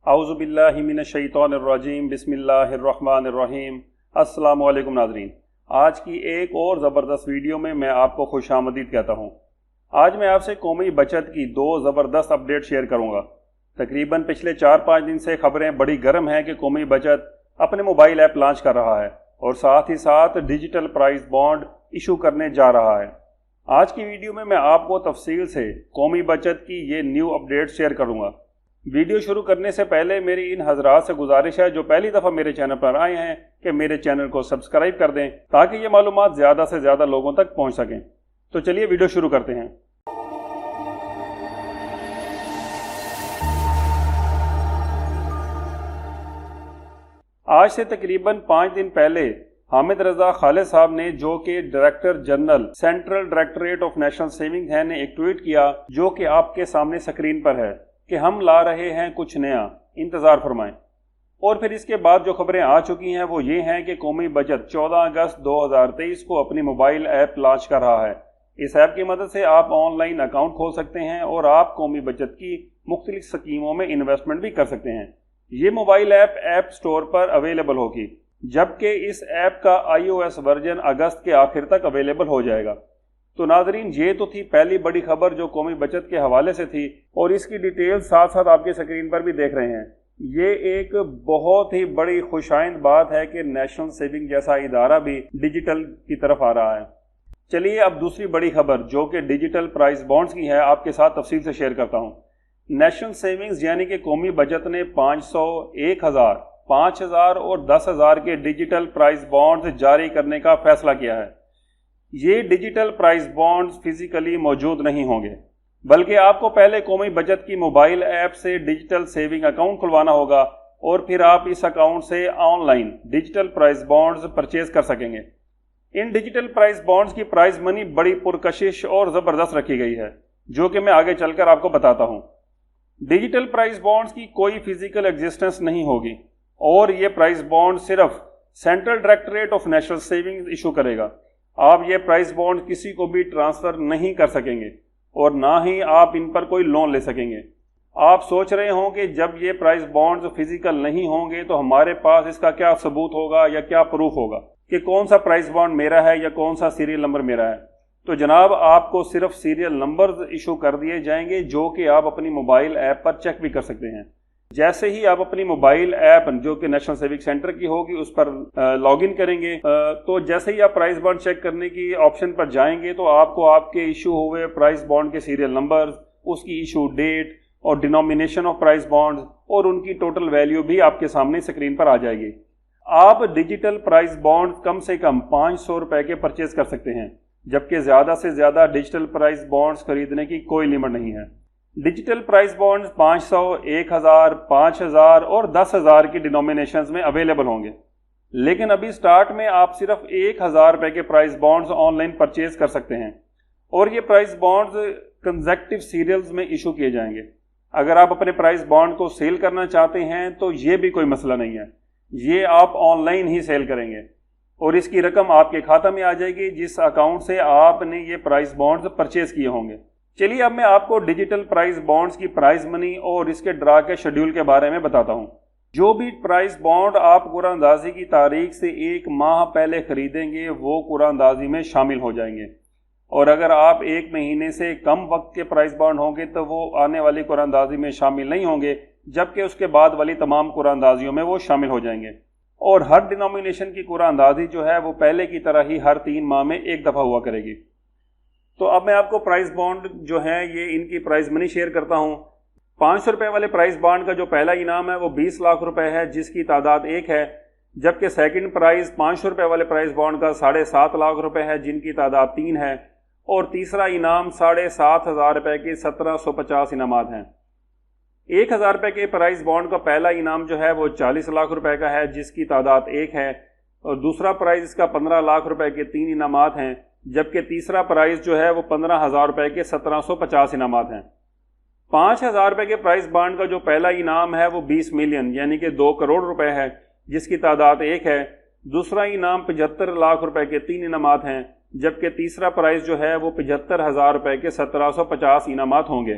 اعوذ باللہ من الشیطان الرجیم بسم اللہ الرحمن الرحیم۔ السلام علیکم ناظرین، آج کی ایک اور زبردست ویڈیو میں آپ کو خوش آمدید کہتا ہوں۔ آج میں آپ سے قومی بچت کی دو زبردست اپڈیٹ شیئر کروں گا۔ تقریباً پچھلے 4-5 دن سے خبریں بڑی گرم ہیں کہ قومی بچت اپنے موبائل ایپ لانچ کر رہا ہے اور ساتھ ہی ساتھ ڈیجیٹل پرائز بانڈ ایشو کرنے جا رہا ہے۔ آج کی ویڈیو میں آپ کو تفصیل سے قومی بچت کی یہ نیو اپڈیٹ شیئر کروں گا۔ ویڈیو شروع کرنے سے پہلے میری ان حضرات سے گزارش ہے جو پہلی دفعہ میرے چینل پر آئے ہیں کہ میرے چینل کو سبسکرائب کر دیں تاکہ یہ معلومات زیادہ سے زیادہ لوگوں تک پہنچ سکیں۔ تو چلیے ویڈیو شروع کرتے ہیں۔ آج سے تقریباً 5 دن پہلے حامد رضا خالد صاحب نے، جو کہ director general central directorate of national savings ہیں، نے ایک ٹویٹ کیا جو کہ آپ کے سامنے سکرین پر ہے کہ ہم لا رہے ہیں کچھ نیا، انتظار فرمائیں۔ اور پھر اس کے بعد جو خبریں آ چکی ہیں وہ یہ ہیں کہ قومی بچت 14 اگست 2023 کو اپنی موبائل ایپ لانچ کر رہا ہے۔ اس ایپ کی مدد سے آپ آن لائن اکاؤنٹ کھول سکتے ہیں اور آپ قومی بچت کی مختلف اسکیموں میں انویسٹمنٹ بھی کر سکتے ہیں۔ یہ موبائل ایپ اسٹور پر اویلیبل ہوگی، جبکہ اس ایپ کا iOS ورژن اگست کے آخر تک اویلیبل ہو جائے گا۔ تو ناظرین، یہ تو تھی پہلی بڑی خبر جو قومی بچت کے حوالے سے تھی، اور اس کی ڈیٹیل ساتھ ساتھ آپ کے سکرین پر بھی دیکھ رہے ہیں۔ یہ ایک بہت ہی بڑی خوشائند بات ہے کہ نیشنل سیونگ جیسا ادارہ بھی ڈیجیٹل کی طرف آ رہا ہے۔ چلیے اب دوسری بڑی خبر جو کہ ڈیجیٹل پرائز بانڈز کی ہے آپ کے ساتھ تفصیل سے شیئر کرتا ہوں۔ نیشنل سیونگز یعنی کہ قومی بچت نے 500، 1000، 5000 اور 10000 کے ڈیجیٹل پرائز بانڈز جاری کرنے کا فیصلہ کیا ہے۔ یہ ڈیجیٹل پرائز بانڈز فزیکلی موجود نہیں ہوں گے، بلکہ آپ کو پہلے قومی بچت کی موبائل ایپ سے ڈیجیٹل سیونگ اکاؤنٹ کھلوانا ہوگا اور پھر آپ اس اکاؤنٹ سے on line digital prize bonds purchase کر سکیں گے۔ ان ڈیجیٹل پرائز بانڈز کی پرائز منی بڑی پرکشش اور زبردست رکھی گئی ہے، جو کہ میں آگے چل کر آپ کو بتاتا ہوں۔ ڈیجیٹل پرائز بانڈز کی کوئی فزیکل ایگزسٹنس نہیں ہوگی اور یہ پرائز بانڈ صرف central directorate of national savings issue کرے گا۔ آپ یہ پرائز بانڈ کسی کو بھی ٹرانسفر نہیں کر سکیں گے اور نہ ہی آپ ان پر کوئی لون لے سکیں گے۔ آپ سوچ رہے ہوں کہ جب یہ پرائز بانڈز فزیکل نہیں ہوں گے تو ہمارے پاس اس کا کیا ثبوت ہوگا یا کیا پروف ہوگا کہ کون سا پرائز بانڈ میرا ہے یا کون سا سیریل نمبر میرا ہے۔ تو جناب، آپ کو صرف سیریل نمبرز ایشو کر دیے جائیں گے جو کہ آپ اپنی موبائل ایپ پر چیک بھی کر سکتے ہیں۔ جیسے ہی آپ اپنی موبائل ایپ جو کہ نیشنل سیونگ سینٹر کی ہوگی اس پر لاگ ان کریں گے، تو جیسے ہی آپ پرائز بانڈ چیک کرنے کی آپشن پر جائیں گے تو آپ کو آپ کے ایشو ہوئے پرائز بانڈ کے سیریل نمبرز، اس کی ایشو ڈیٹ اور ڈینومینیشن آف پرائز بانڈز اور ان کی ٹوٹل ویلیو بھی آپ کے سامنے اسکرین پر آ جائے گی۔ آپ ڈیجیٹل پرائز بانڈ کم سے کم 500 روپے کے پرچیز کر سکتے ہیں، جبکہ زیادہ سے زیادہ ڈیجیٹل پرائز بانڈز خریدنے کی کوئی لمٹ نہیں ہے۔ ڈیجیٹل پرائز بانڈز 500، 1000، 5000 اور 10000 کی ڈینومینیشنز میں اویلیبل ہوں گے، لیکن ابھی سٹارٹ میں آپ صرف 1000 روپے کے prize bonds on line purchase کر سکتے ہیں، اور یہ پرائز بانڈز کنزیکٹیو سیریلز میں ایشو کیے جائیں گے۔ اگر آپ اپنے پرائز بانڈ کو سیل کرنا چاہتے ہیں تو یہ بھی کوئی مسئلہ نہیں ہے، یہ آپ آن لائن ہی سیل کریں گے اور اس کی رقم آپ کے کھاتہ میں آ جائے گی جس اکاؤنٹ سے آپ نے یہ پرائز بانڈز پرچیز کیے ہوں گے۔ چلیے اب میں آپ کو ڈیجیٹل پرائز بانڈز کی پرائز منی اور اس کے ڈرا کے شیڈیول کے بارے میں بتاتا ہوں۔ جو بھی پرائز بانڈ آپ قرعہ اندازی کی تاریخ سے 1 ماہ پہلے خریدیں گے وہ قرعہ اندازی میں شامل ہو جائیں گے، اور اگر آپ 1 مہینے سے کم وقت کے پرائز بانڈ ہوں گے تو وہ آنے والی قرعہ اندازی میں شامل نہیں ہوں گے، جبکہ اس کے بعد والی تمام قرعہ اندازیوں میں وہ شامل ہو جائیں گے۔ اور ہر ڈینومینیشن کی قرعہ اندازی جو ہے وہ پہلے کی طرح ہی ہر 3 ماہ میں ایک دفعہ ہوا کرے گی۔ تو اب میں آپ کو پرائز بانڈ جو ہے یہ ان کی پرائز منی شیئر کرتا ہوں۔ 500 روپے والے پرائز بانڈ کا جو پہلا انعام ہے وہ 20 لاکھ روپے ہے، جس کی تعداد 1 ہے، جبکہ سیکنڈ پرائز 500 روپے والے پرائز بانڈ کا 7.5 لاکھ روپے ہے، جن کی تعداد 3 ہے، اور تیسرا انعام 7500 روپے کے 1750 انعامات ہیں۔ 1000 روپے کے پرائز بانڈ کا پہلا انعام جو ہے وہ 40 لاکھ روپے کا ہے، جس کی تعداد 1 ہے، اور دوسرا پرائز اس کا 15 لاکھ روپے کے 3 انعامات ہیں، جبکہ تیسرا پرائز جو ہے وہ 15000 روپے کے 1750 انعامات ہیں۔ 5000 روپے کے پرائز بانڈ کا جو پہلا انعام ہے وہ 20 ملین یعنی کہ 2 کروڑ روپے ہے، جس کی تعداد 1 ہے۔ دوسرا انعام 75 لاکھ روپے کے 3 انعامات ہیں، جبکہ تیسرا پرائز جو ہے وہ 75,000 روپے کے 1750 انعامات ہوں گے۔